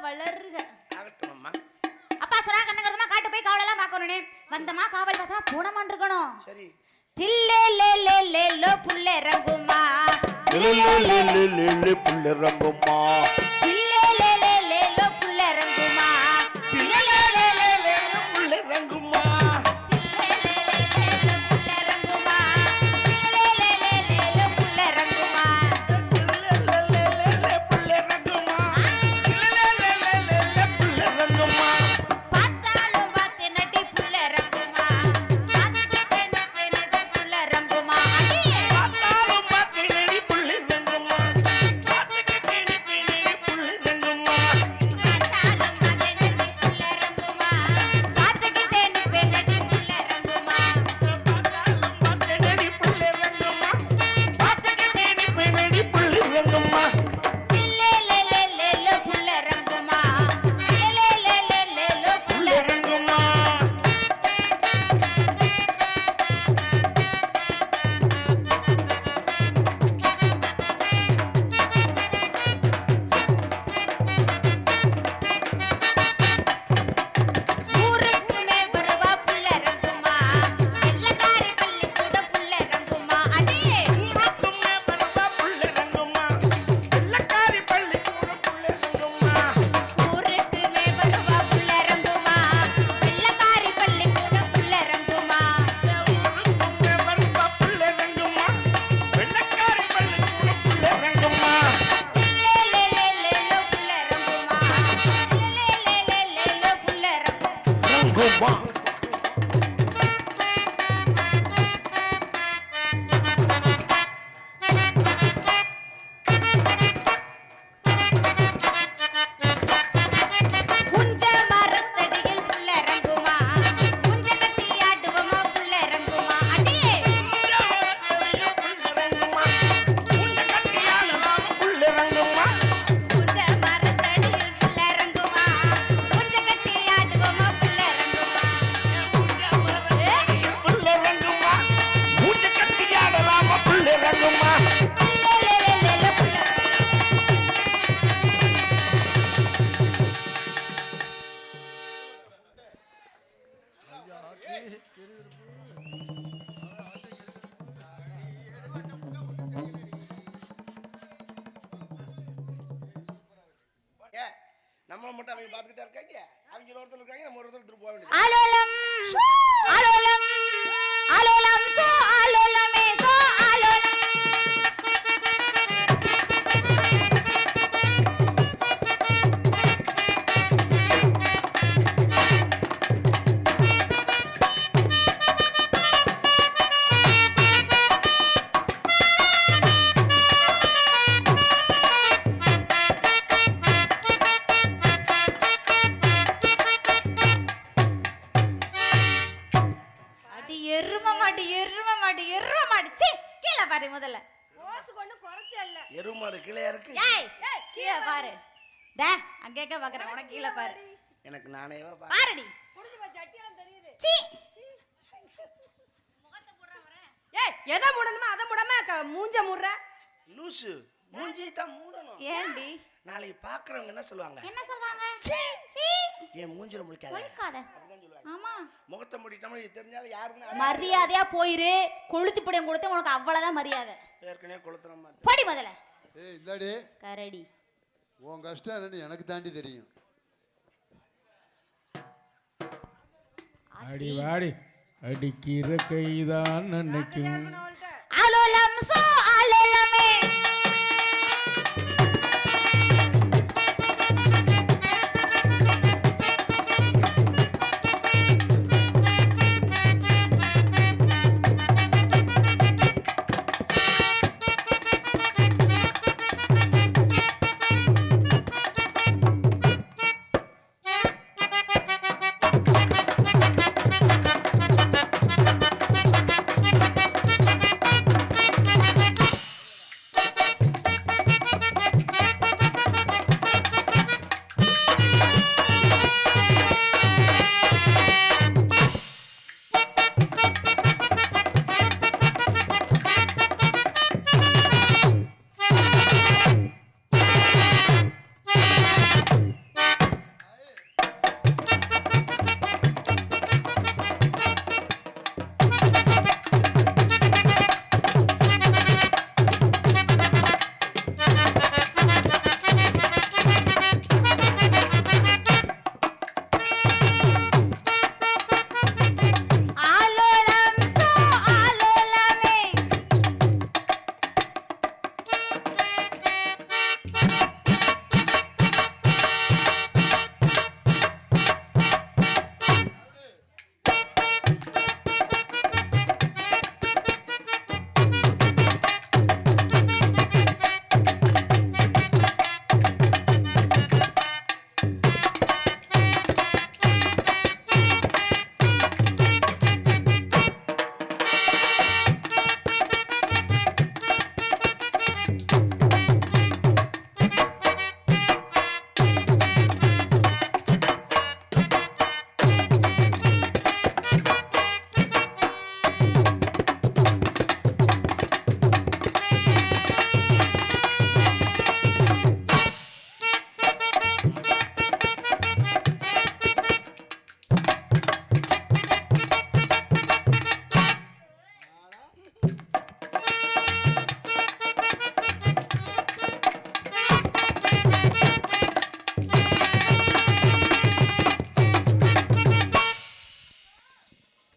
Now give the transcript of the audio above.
வளருக. ஆகட்டும்மா. அப்பா சொன்னா கண்ணங்கரதமா காட்டு போய் காவலெல்லாம் பார்க்கணுனே. வந்தமா காவல் பார்த்தா போனமான் இருக்கணும். சரி. தில்லே லே லே லே லோ புல்லே ரங்குமா. லே லே லே லே லே புல்லே ரங்குமா. தில்லே லே லே லே லோ புல்லே ரங்குமா. தில்லே லே லே லே லே புல்லே ரங்குமா. நம்ம மட்டும் அவங்க பாத்துக்கிட்டே இருக்காங்க. அவங்க ஒருத்தர் இருக்காங்க, நம்ம ஒருத்தர் திரும்ப போக வேண்டியது. ஆலோலம் ஆலோலம் ஆலோலம் சோ ஆலோலமே சோ ஆலோலம். முதல்ல ஓசு கொண்டு குறச்சே இல்ல எருமாடு கீழே இருக்கு. ஏய் கீழ பாரு. டே அங்கேக்க பாக்குற உனக்கு கீழ பாரு. எனக்கு நானேவா பாருடி. குடிச்சு வா சட்டியெல்லாம் தெரியுது. சீ முகத்தை மூடுற வர. ஏய் எதை மூடணுமா அத மூடாம மூஞ்ச மூடுற. லூசு மூஞ்சி தான் மூடணும். ஏண்டி நாளைக்கு பாக்குறவங்க என்ன சொல்வாங்க? என்ன சொல்வாங்க? சீ சீ ஏன் மூஞ்சில முழிக்காத. முழிக்காத. ஆமா முகத்தை மூடிட்டோம்னா இது தெரிஞ்சாலும் யாருக்குன்னு மரியாதையா போயிரு. கொளுத்தி புடியம் கொடுத்து உனக்கு அவ்வளவுதான் மரியாதை. ஏற்கனவே கொளுத்துறமா. படி முதல்ல. ஏய் இந்தாடி கரடி. உன் கஷ்டம் என்னன்னு எனக்கு தாண்டி தெரியும். அடி வாடி அடிக்கிற கைதான் நினைக்கும். ஆலோலம் சோ ஆலோலமே